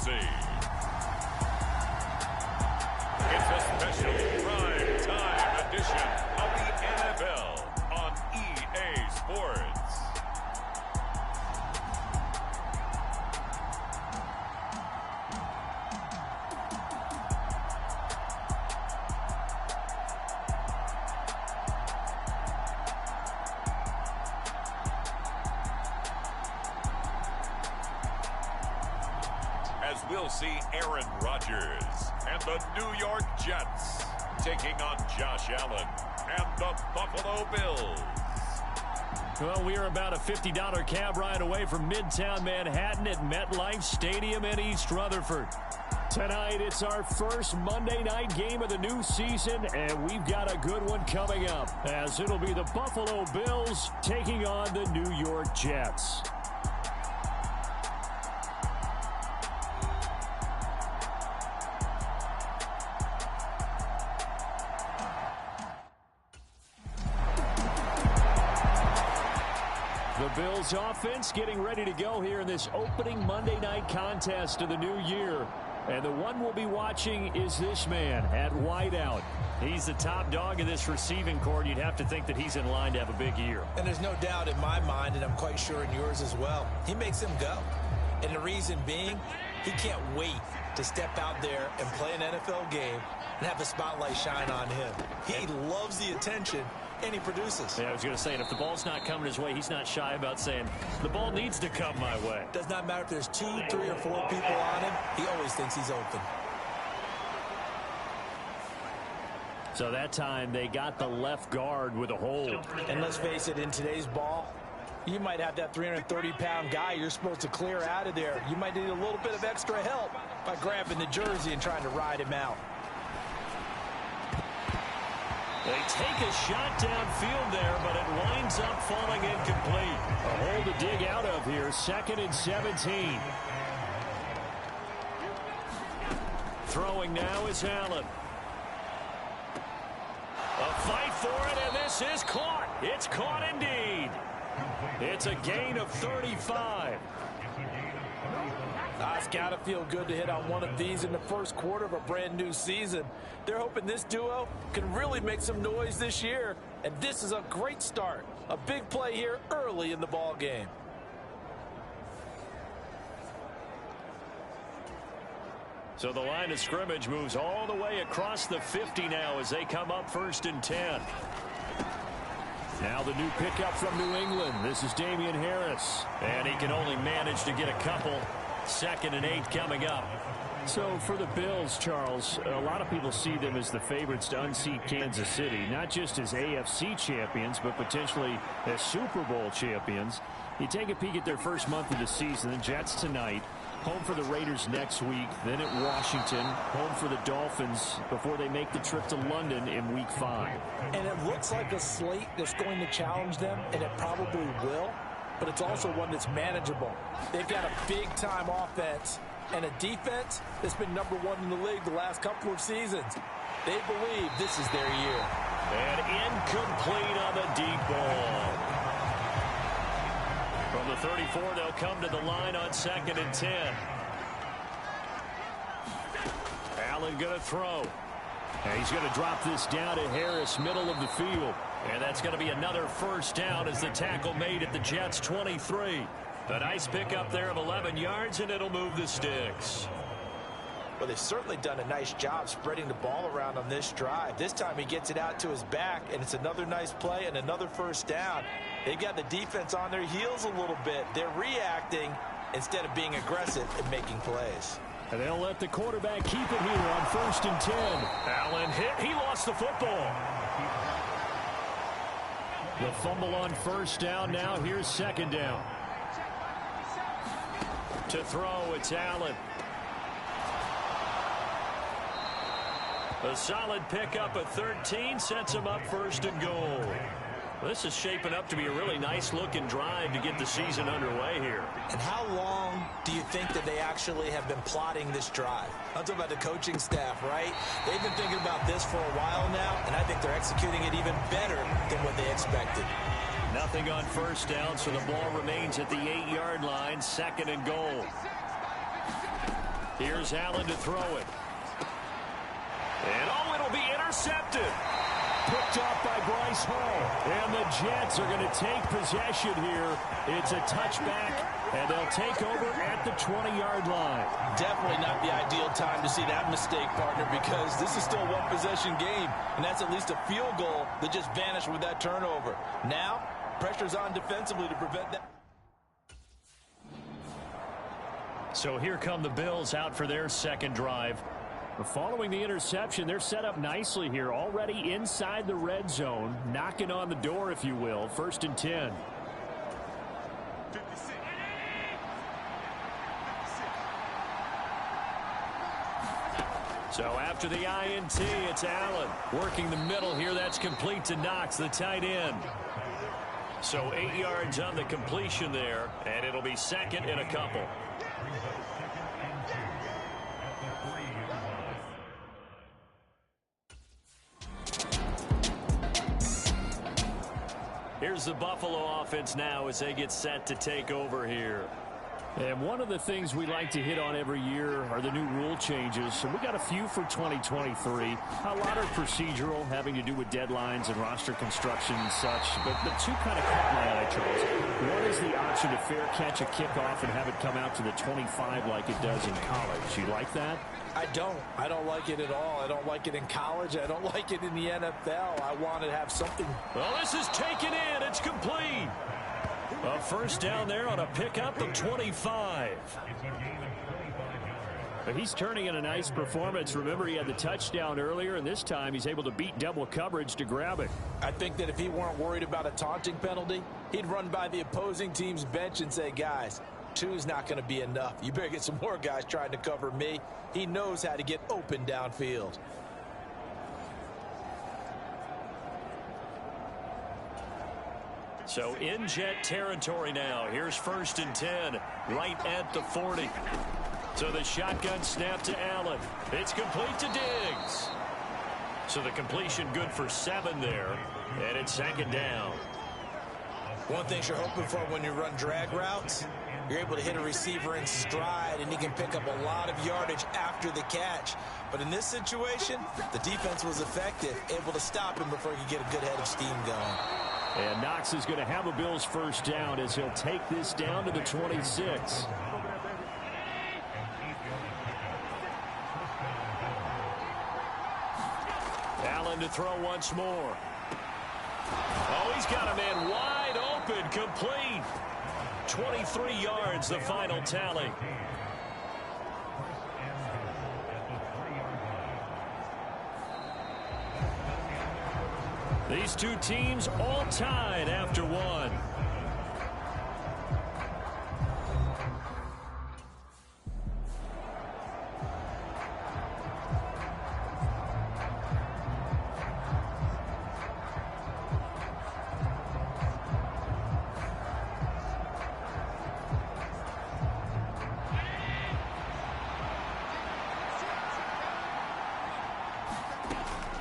jersey. It's a special prime time edition of the NFL on EA Sports. As we'll see Aaron Rodgers and the New York Jets taking on Josh Allen and the Buffalo Bills. Well, we are about a $50 cab ride away from Midtown Manhattan at MetLife Stadium in East Rutherford. Tonight, it's our first Monday night game of the new season, and we've got a good one coming up, as it'll be the Buffalo Bills taking on the New York Jets. The Bills offense getting ready to go here in this opening Monday night contest of the new year. And the one we'll be watching is this man at wideout. He's the top dog in this receiving corps. You'd have to think that he's in line to have a big year. And there's no doubt in my mind, and I'm quite sure in yours as well, he makes them go. And the reason being, he can't wait to step out there and play an NFL game and have the spotlight shine on him. He loves the attention, and he produces. Yeah, I was going to say, and if the ball's not coming his way, he's not shy about saying, the ball needs to come my way. Does not matter if there's 2, 3, or 4 people on him. He always thinks he's open. So that time, they got the left guard with a hold. And let's face it, in today's ball, you might have that 330-pound guy you're supposed to clear out of there. You might need a little bit of extra help by grabbing the jersey and trying to ride him out. They take a shot downfield there, but it winds up falling incomplete. A hole to dig out of here, 2nd and 17. Throwing now is Allen. A fight for it, and this is caught. It's caught indeed. It's a gain of 35. It's got to feel good to hit on one of these in the first quarter of a brand new season. They're hoping this duo can really make some noise this year. And this is a great start. A big play here early in the ball game. So the line of scrimmage moves all the way across the 50 now as they come up 1st and 10. Now the new pickup from New England. This is Damian Harris. And he can only manage to get a couple. 2nd and 8 coming up. So for the Bills, Charles, a lot of people see them as the favorites to unseat Kansas City, not just as AFC champions, but potentially as Super Bowl champions. You take a peek at their first month of the season, the Jets tonight, home for the Raiders next week, then at Washington, home for the Dolphins before they make the trip to London in Week 5. And it looks like a slate that's going to challenge them, and it probably will, but it's also one that's manageable. They've got a big-time offense and a defense that's been #1 in the league the last couple of seasons. They believe this is their year. And incomplete on the deep ball. From the 34, they'll come to the line on 2nd and 10. Allen going to throw. And he's going to drop this down to Harris, middle of the field. And that's going to be another first down as the tackle made at the Jets' 23. A nice pickup there of 11 yards, and it'll move the sticks. Well, they've certainly done a nice job spreading the ball around on this drive. This time he gets it out to his back, and it's another nice play and another first down. They've got the defense on their heels a little bit. They're reacting instead of being aggressive and making plays. And they'll let the quarterback keep it here on 1st and 10. Allen hit. He lost the football. The fumble on first down. Now here's 2nd down. To throw, it's Allen. A solid pickup at 13 sets him up 1st and goal. This is shaping up to be a really nice-looking drive to get the season underway here. And how long do you think that they actually have been plotting this drive? I'm talking about the coaching staff, right? They've been thinking about this for a while now, and I think they're executing it even better than what they expected. Nothing on first down, so the ball remains at the 8-yard line, 2nd and goal. Here's Allen to throw it. And oh, it'll be intercepted. Picked off by Bryce Hall. And the Jets are going to take possession here. It's a touchback, and they'll take over at the 20-yard line. Definitely not the ideal time to see that mistake, partner, because this is still a one-possession game, and that's at least a field goal that just vanished with that turnover. Now, pressure's on defensively to prevent that. So here come the Bills out for their second drive. Following the interception, they're set up nicely here, already inside the red zone, knocking on the door, if you will. 1st and 10. So after the INT, it's Allen working the middle here. That's complete to Knox, the tight end. So 8 yards on the completion there, and it'll be 2nd and a couple. Here's the Buffalo offense now as they get set to take over here. And one of the things we like to hit on every year are the new rule changes. So we got a few for 2023. A lot are procedural, having to do with deadlines and roster construction and such. But the two kind of caught my eye, Charles. One is the option to fair catch a kickoff and have it come out to the 25 like it does in college. You like that? I don't like it at all. I don't like it in college. I don't like it in the NFL. I want to have something. Well, this is taken in. It's complete. A first down there on a pickup of 25. But he's turning in a nice performance. Remember, he had the touchdown earlier, and this time he's able to beat double coverage to grab it. I think that if he weren't worried about a taunting penalty, he'd run by the opposing team's bench and say, guys, 2's not going to be enough. You better get some more guys trying to cover me. He knows how to get open downfield. So in Jet territory now. Here's 1st and 10, right at the 40. So the shotgun snap to Allen. It's complete to Diggs. So the completion good for 7 there, and it's 2nd down. One thing you're hoping for when you run drag routes, you're able to hit a receiver in stride, and he can pick up a lot of yardage after the catch. But in this situation, the defense was effective, able to stop him before he could get a good head of steam going. And Knox is going to have a Bills first down as he'll take this down to the 26. Allen to throw once more. Oh, he's got a man wide open, complete. 23 yards, the final tally. These two teams all tied after one.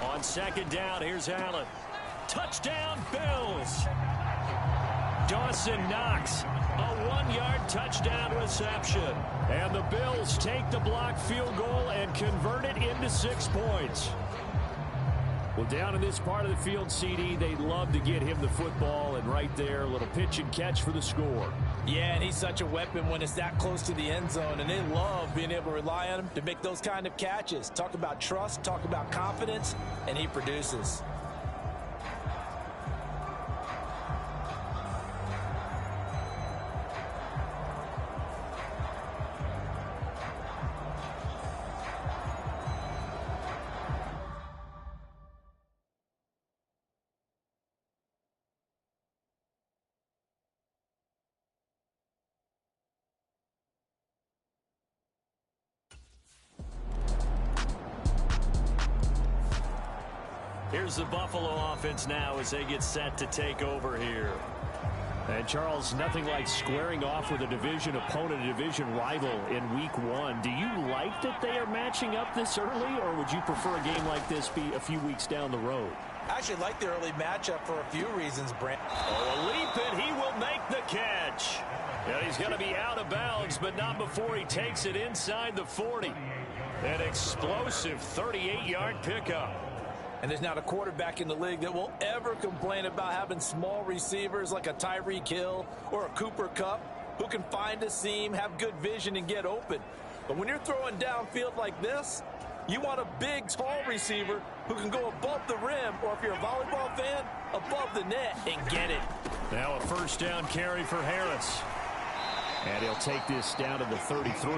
On 2nd down, here's Allen. Touchdown, Bills. Dawson Knox, a 1-yard touchdown reception. And the Bills take the blocked field goal and convert it into 6 points. Well, down in this part of the field, CD, they love to get him the football, and right there, a little pitch and catch for the score. Yeah, and he's such a weapon when it's that close to the end zone, and they love being able to rely on him to make those kind of catches. Talk about trust, talk about confidence, and he produces. Here's the Buffalo offense now as they get set to take over here. And, Charles, nothing like squaring off with a division opponent, a division rival in Week 1. Do you like that they are matching up this early, or would you prefer a game like this be a few weeks down the road? I actually like the early matchup for a few reasons, Brent. Oh, a leap, and he will make the catch. And he's going to be out of bounds, but not before he takes it inside the 40. An explosive 38-yard pickup. And there's not a quarterback in the league that will ever complain about having small receivers like a Tyreek Hill or a Cooper Kupp who can find a seam, have good vision, and get open. But when you're throwing downfield like this, you want a big, tall receiver who can go above the rim, or if you're a volleyball fan, above the net and get it. Now a first down carry for Harris. And he'll take this down to the 33.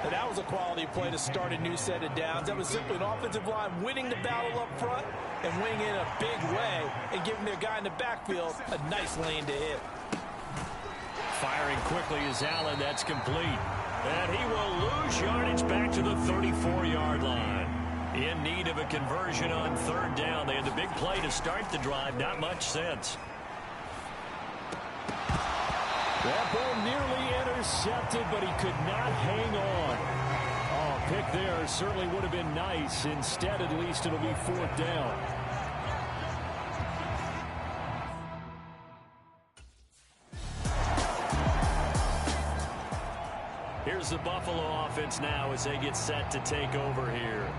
And that was a quality play to start a new set of downs. That was simply an offensive line winning the battle up front and winning in a big way and giving their guy in the backfield a nice lane to hit. Firing quickly is Allen. That's complete. And he will lose yardage back to the 34-yard line. In need of a conversion on third down. They had the big play to start the drive. Not much sense. That ball nearly intercepted, but he could not hang on. Oh, pick there certainly would have been nice. Instead, at least it'll be fourth down. Here's the Buffalo offense now as they get set to take over here.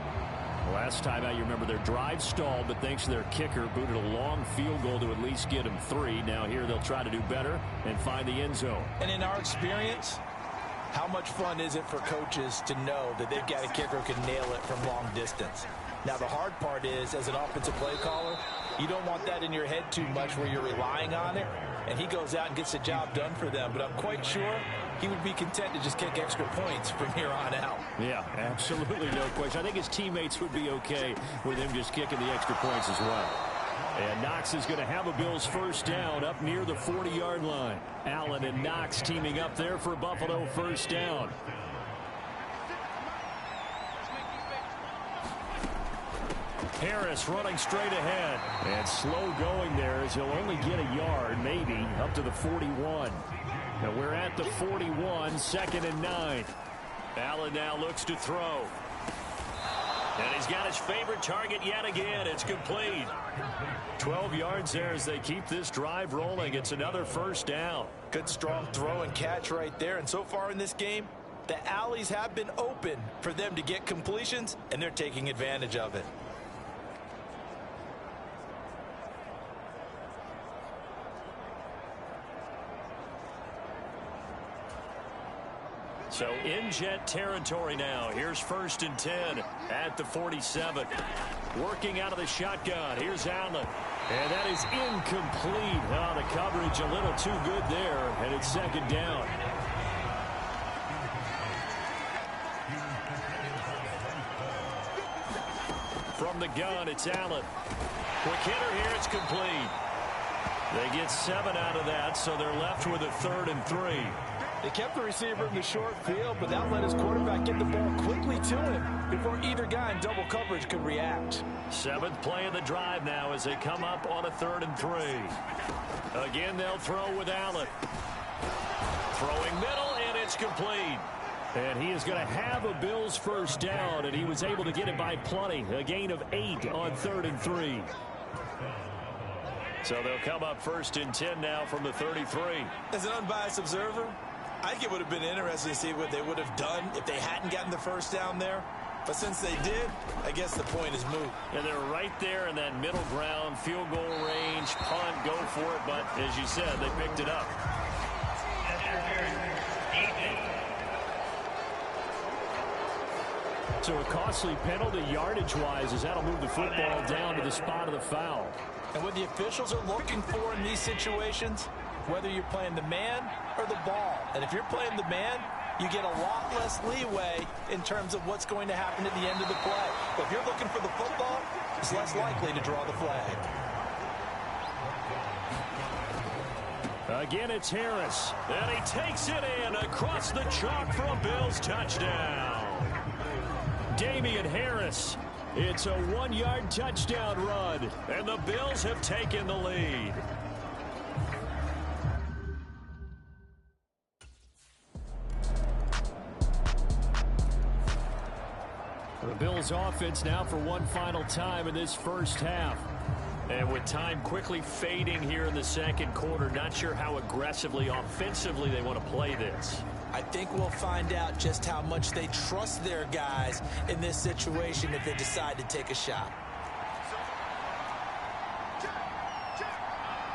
Last time out, you remember their drive stalled, but thanks to their kicker, booted a long field goal to at least get them 3. Now here they'll try to do better and find the end zone. And in our experience, how much fun is it for coaches to know that they've got a kicker who can nail it from long distance? Now the hard part is, as an offensive play caller, you don't want that in your head too much where you're relying on it, and he goes out and gets the job done for them. But I'm quite sure he would be content to just kick extra points from here on out. Yeah, absolutely no question. I think his teammates would be okay with him just kicking the extra points as well. And Knox is going to have a Bills first down up near the 40-yard line. Allen and Knox teaming up there for Buffalo first down. Harris running straight ahead. And slow going there as he'll only get a yard, maybe, up to the 41. And we're at the 41, 2nd and 9. Allen now looks to throw. And he's got his favorite target yet again. It's complete. 12 yards there as they keep this drive rolling. It's another first down. Good strong throw and catch right there. And so far in this game, the alleys have been open for them to get completions, and they're taking advantage of it. So in Jet territory now. Here's 1st and 10 at the 47. Working out of the shotgun. Here's Allen. And that is incomplete. Oh, the coverage a little too good there. And it's 2nd down. From the gun, it's Allen. Quick hitter here. It's complete. They get 7 out of that, so they're left with a 3rd and 3. They kept the receiver in the short field, but that let his quarterback get the ball quickly to him before either guy in double coverage could react. 7th play of the drive now as they come up on a 3rd and 3. Again, they'll throw with Allen. Throwing middle, and it's complete. And he is going to have a Bills first down, and he was able to get it by plenty. A gain of 8 on 3rd and 3. So they'll come up 1st and 10 now from the 33. As an unbiased observer, I think it would have been interesting to see what they would have done if they hadn't gotten the first down there. But since they did, I guess the point is moot. And they're right there in that middle ground, field goal range, punt, go for it. But as you said, they picked it up. So a costly penalty yardage-wise as that'll move the football down to the spot of the foul. And what the officials are looking for in these situations, whether you're playing the man or the ball. And if you're playing the man, you get a lot less leeway in terms of what's going to happen at the end of the play. But if you're looking for the football, it's less likely to draw the flag. Again, it's Harris. And he takes it in across the chalk for a Bills touchdown. Damian Harris. It's a 1-yard touchdown run. And the Bills have taken the lead. The Bills offense now for one final time in this first half. And with time quickly fading here in the second quarter, not sure how aggressively, offensively they want to play this. I think we'll find out just how much they trust their guys in this situation if they decide to take a shot.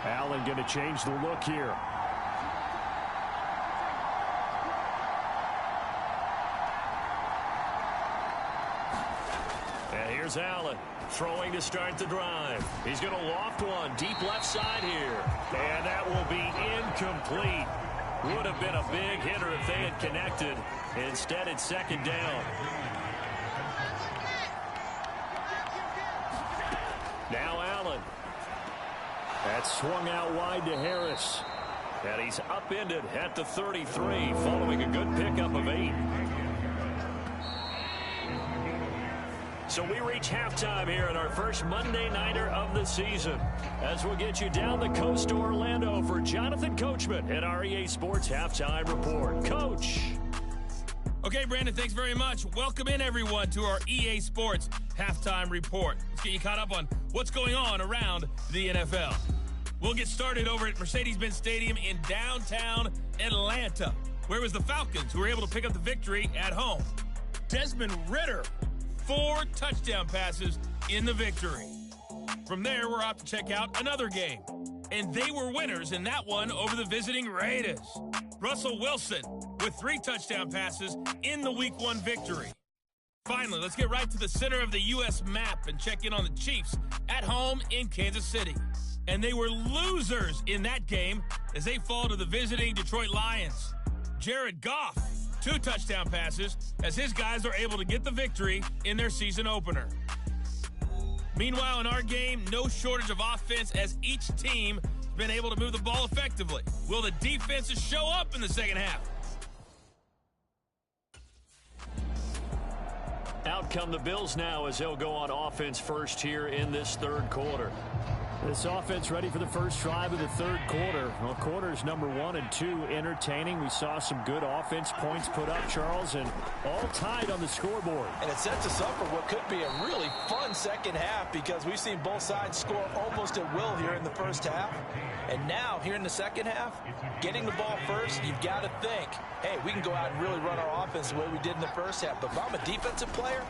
Allen going to change the look here. And here's Allen throwing to start the drive. He's going to loft one deep left side here. And that will be incomplete. Would have been a big hitter if they had connected. Instead, it's second down. Now Allen. That's swung out wide to Harris. And he's upended at the 33 following a good pickup of 8. So we reach halftime here in our first Monday Nighter of the season. As we'll get you down the coast to Orlando for Jonathan Coachman at our EA Sports Halftime Report. Coach. Okay, Brandon, thanks very much. Welcome in, everyone, to our EA Sports Halftime Report. Let's get you caught up on what's going on around the NFL. We'll get started over at Mercedes-Benz Stadium in downtown Atlanta, where it was the Falcons who were able to pick up the victory at home. Desmond Ridder, 4 touchdown passes in the victory. From there, we're off to check out another game. And they were winners in that one over the visiting Raiders. Russell Wilson with 3 touchdown passes in the Week 1 victory. Finally, let's get right to the center of the U.S. map and check in on the Chiefs at home in Kansas City. And they were losers in that game as they fall to the visiting Detroit Lions. Jared Goff, 2 touchdown passes as his guys are able to get the victory in their season opener. Meanwhile, in our game, no shortage of offense as each team has been able to move the ball effectively. Will the defenses show up in the second half? Out come the Bills now as they'll go on offense first here in this third quarter. This offense ready for the first drive of the third quarter. Well, quarters number 1 and 2 entertaining. We saw some good offense points put up, Charles, and all tied on the scoreboard. And it sets us up for what could be a really fun second half because we've seen both sides score almost at will here in the first half. And now, here in the second half, getting the ball first, you've got to think, hey, we can go out and really run our offense the way we did in the first half. But if I'm a defensive player,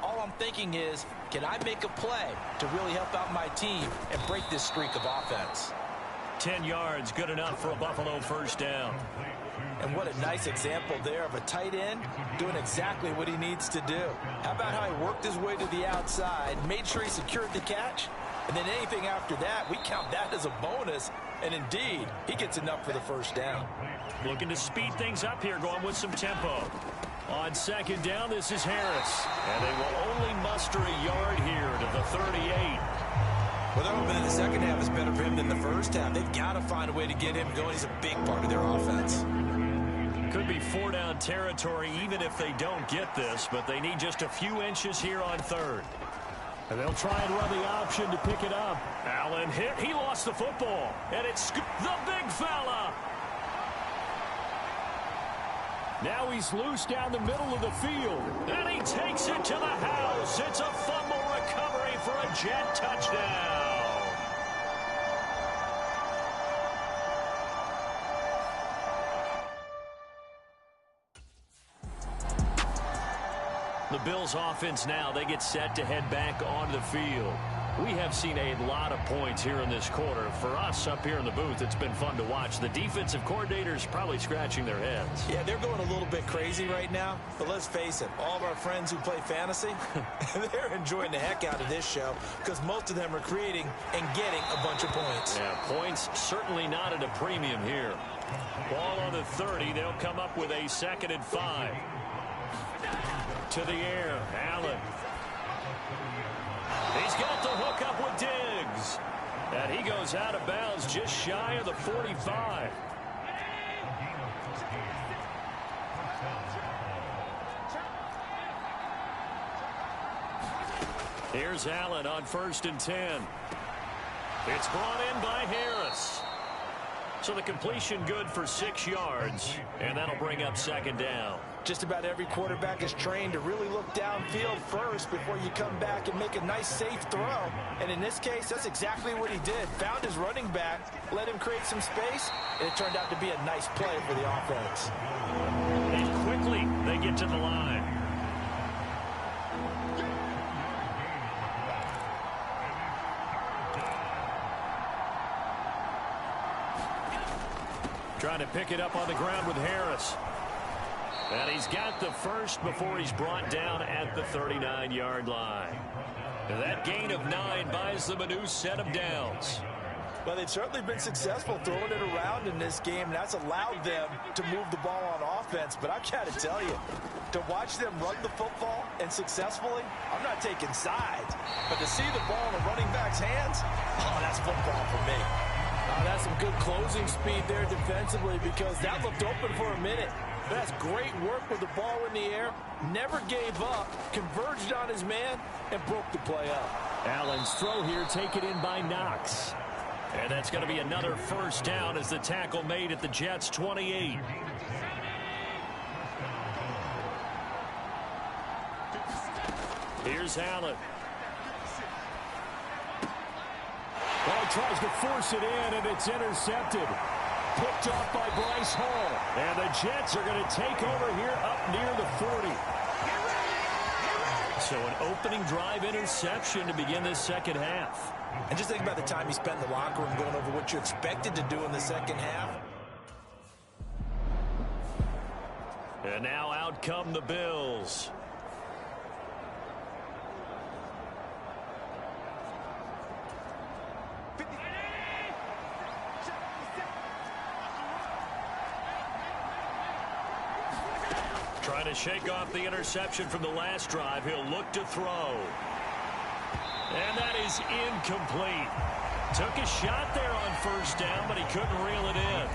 all I'm thinking is, can I make a play to really help out my team and break this streak of offense? 10 yards, good enough for a Buffalo first down. And what a nice example there of a tight end doing exactly what he needs to do. How about how he worked his way to the outside, made sure he secured the catch, and then anything after that, we count that as a bonus. And indeed, he gets enough for the first down. Looking to speed things up here, going with some tempo. On second down, this is Harris. And they will only muster a yard here to the 38. Well, they're hoping that the second half is better for him than the first half. They've got to find a way to get him going. He's a big part of their offense. Could be 4-down territory even if they don't get this, but they need just a few inches here on third. And they'll try and run the option to pick it up. Allen hit. He lost the football. And it's the big fella. Now he's loose down the middle of the field. And he takes it to the house. It's a fumble recovery for a Jet touchdown. The Bills offense now, they get set to head back onto the field. We have seen a lot of points here in this quarter. For us up here in the booth, it's been fun to watch. The defensive coordinators probably scratching their heads. Yeah, they're going a little bit crazy right now. But let's face it, all of our friends who play fantasy, they're enjoying the heck out of this show because most of them are creating and getting a bunch of points. Yeah, points certainly not at a premium here. Ball on the 30. They'll come up with a 2nd and 5. To the air, Allen. He's got the hook up with Diggs. And he goes out of bounds just shy of the 45. Here's Allen on 1st and 10. It's brought in by Harris. So the completion good for 6 yards, and that'll bring up 2nd down. Just about every quarterback is trained to really look downfield first before you come back and make a nice, safe throw. And in this case, that's exactly what he did. Found his running back, let him create some space, and it turned out to be a nice play for the offense. And quickly, they get to the line. Trying to pick it up on the ground with Harris. And he's got the first before he's brought down at the 39-yard line. That gain of 9 buys them a new set of downs. Well, they've certainly been successful throwing it around in this game. That's allowed them to move the ball on offense. But I've got to tell you, to watch them run the football and successfully, I'm not taking sides. But to see the ball in the running back's hands, oh, that's football for me. That's some good closing speed there defensively because that looked open for a minute. That's great work with the ball in the air. Never gave up, converged on his man, and broke the play up. Allen's throw here taken in by Knox. And that's going to be another first down as the tackle made at the Jets' 28. Here's Allen. Well, tries to force it in, and it's intercepted. Picked off by Bryce Hall. And the Jets are going to take over here up near the 40. So an opening drive interception to begin this second half. And just think about the time you spent in the locker room going over what you expected to do in the second half. And now out come the Bills. Trying to shake off the interception from the last drive. He'll look to throw. And that is incomplete. Took a shot there on first down, but he couldn't reel it in.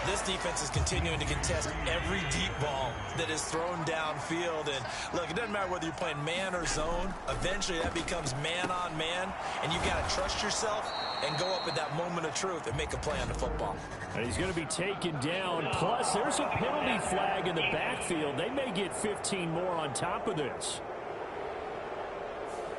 This defense is continuing to contest every deep ball that is thrown downfield. And look, it doesn't matter whether you're playing man or zone. Eventually that becomes man on man. And you've got to trust yourself and go up at that moment of truth and make a play on the football. And he's going to be taken down. Plus, there's a penalty flag in the backfield. They may get 15 more on top of this.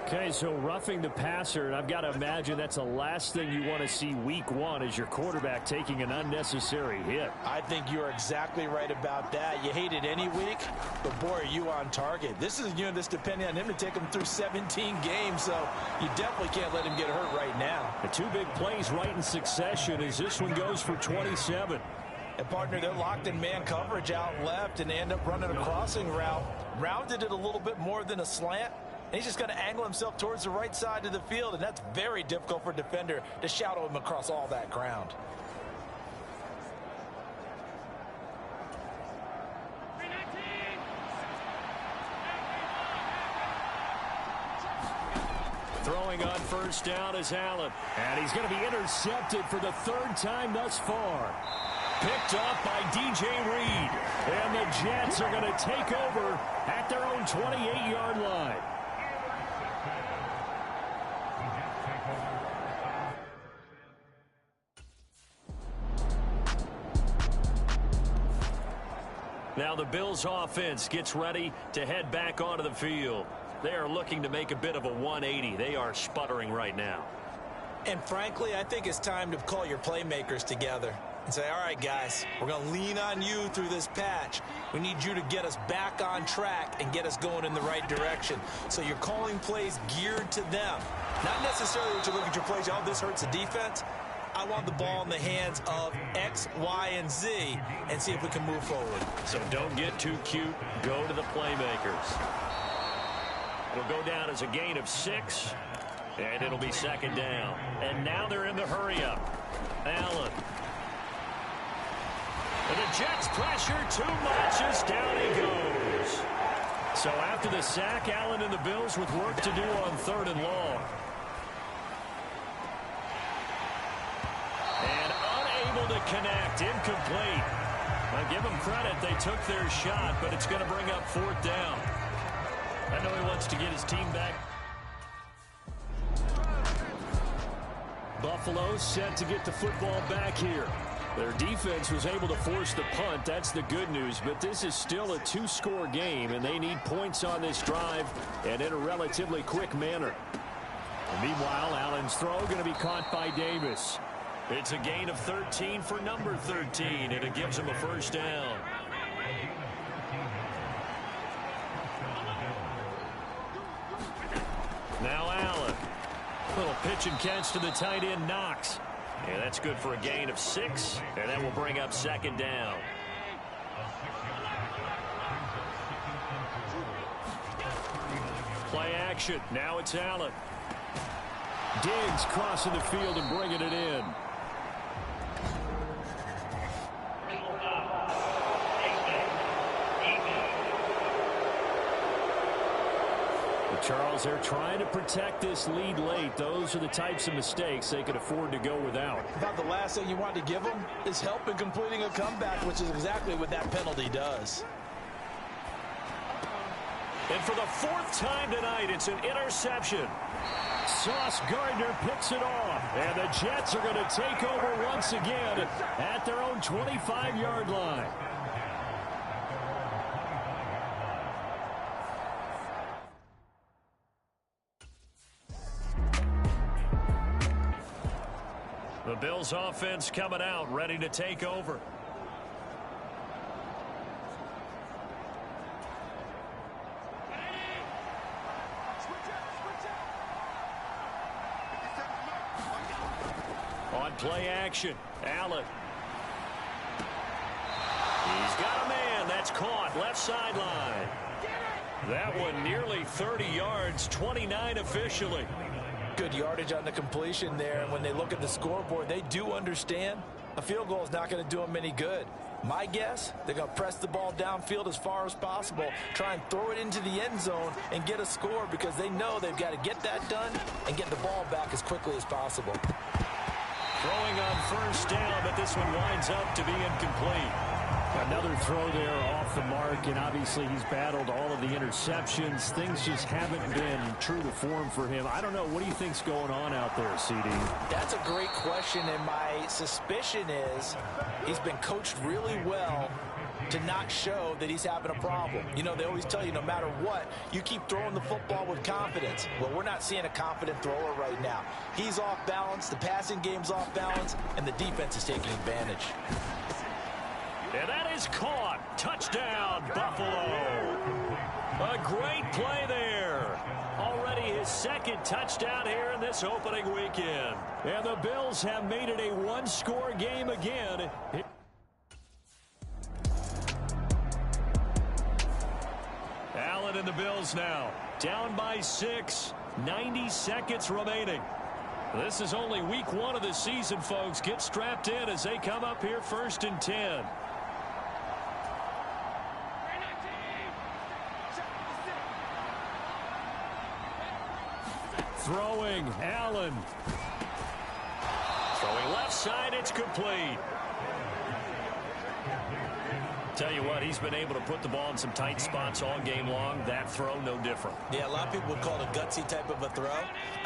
Okay, so roughing the passer, and I've got to imagine that's the last thing you want to see week one is your quarterback taking an unnecessary hit. I think you're exactly right about that. You hate it any week, but boy, are you on target. This is a unit that's depending on him to take him through 17 games, so you definitely can't let him get hurt right now. The two big plays right in succession as this one goes for 27. And partner, they're locked in man coverage out left, and they end up running a crossing route. Rounded it a little bit more than a slant. And he's just going to angle himself towards the right side of the field, and that's very difficult for a defender to shadow him across all that ground. Throwing on first down is Allen. And he's going to be intercepted for the third time thus far. Picked off by DJ Reed. And the Jets are going to take over at their own 28-yard line. Now the Bills offense gets ready to head back onto the field. They are looking to make a bit of a 180. They are sputtering right now. And frankly, I think it's time to call your playmakers together and say, all right, guys, we're going to lean on you through this patch. We need you to get us back on track and get us going in the right direction. So you're calling plays geared to them. Not necessarily that you look at your plays, oh, this hurts the defense. I want the ball in the hands of X, Y, and Z and see if we can move forward. So don't get too cute. Go to the playmakers. It'll go down as a gain of 6, and it'll be second down. And now they're in the hurry-up. Allen. And the Jets pressure too much as down he goes. So after the sack, Allen and the Bills with work to do on 3rd and long. And unable to connect, incomplete. Now give them credit, they took their shot, but it's going to bring up 4th down. I know he wants to get his team back. Buffalo set to get the football back here. Their defense was able to force the punt. That's the good news. But this is still a two-score game, and they need points on this drive and in a relatively quick manner. And meanwhile, Allen's throw going to be caught by Davis. It's a gain of 13 for number 13, and it gives him a first down. Now Allen. Little pitch and catch to the tight end, Knox. And that's good for a gain of 6, and that will bring up second down. Play action. Now it's Allen. Diggs crossing the field and bringing it in. Charles, they're trying to protect this lead late. Those are the types of mistakes they could afford to go without. About the last thing you want to give them is help in completing a comeback, which is exactly what that penalty does. And for the 4th time tonight, it's an interception. Sauce Gardner picks it off. And the Jets are going to take over once again at their own 25-yard line. The Bills offense coming out, ready to take over. On play action, Allen. He's got a man. That's caught. Left sideline. That one nearly 30 yards, 29 officially. Good yardage on the completion there, and when they look at the scoreboard, they do understand a field goal is not going to do them any good. My guess, they're going to press the ball downfield as far as possible, try and throw it into the end zone and get a score because they know they've got to get that done and get the ball back as quickly as possible. Throwing on first down, but this one winds up to be incomplete. Another throw there off the mark, and obviously he's battled all of the interceptions. Things just haven't been true to form for him. I don't know. What do you think's going on out there, CD? That's a great question, and my suspicion is he's been coached really well to not show that he's having a problem. You know, they always tell you no matter what, you keep throwing the football with confidence. Well, we're not seeing a confident thrower right now. He's off balance, the passing game's off balance, and the defense is taking advantage. And that is caught. Touchdown, Buffalo. A great play there. Already his 2nd touchdown here in this opening weekend. And the Bills have made it a one-score game again. Allen and the Bills now down by 6, 90 seconds remaining. This is only week 1 of the season, folks. Get strapped in as they come up here 1st and 10. Throwing, Allen. Throwing left side, it's complete. Tell you what, he's been able to put the ball in some tight spots all game long. That throw, no different. Yeah, a lot of people would call it a gutsy type of a throw.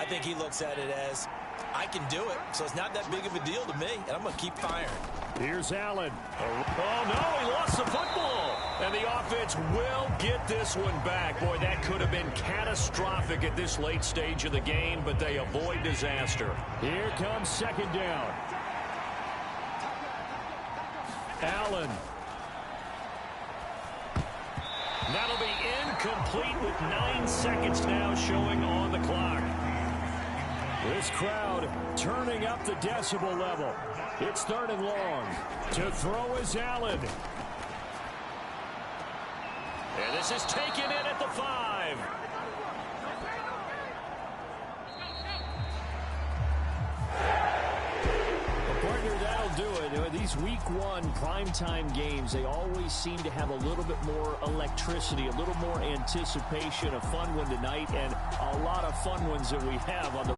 I think he looks at it as, I can do it, so it's not that big of a deal to me, and I'm going to keep firing. Here's Allen. Oh, no, he lost the football. And the offense will get this one back. Boy, that could have been catastrophic at this late stage of the game, but they avoid disaster. Here comes 2nd down. Allen. That'll be incomplete with 9 seconds now showing on the clock. This crowd turning up the decibel level. It's 3rd and long. To throw is Allen. And this is taken in at the 5. Partner, that'll do it. These week 1 primetime games, they always seem to have a little bit more electricity, a little more anticipation. A fun one tonight, and a lot of fun ones that we have on the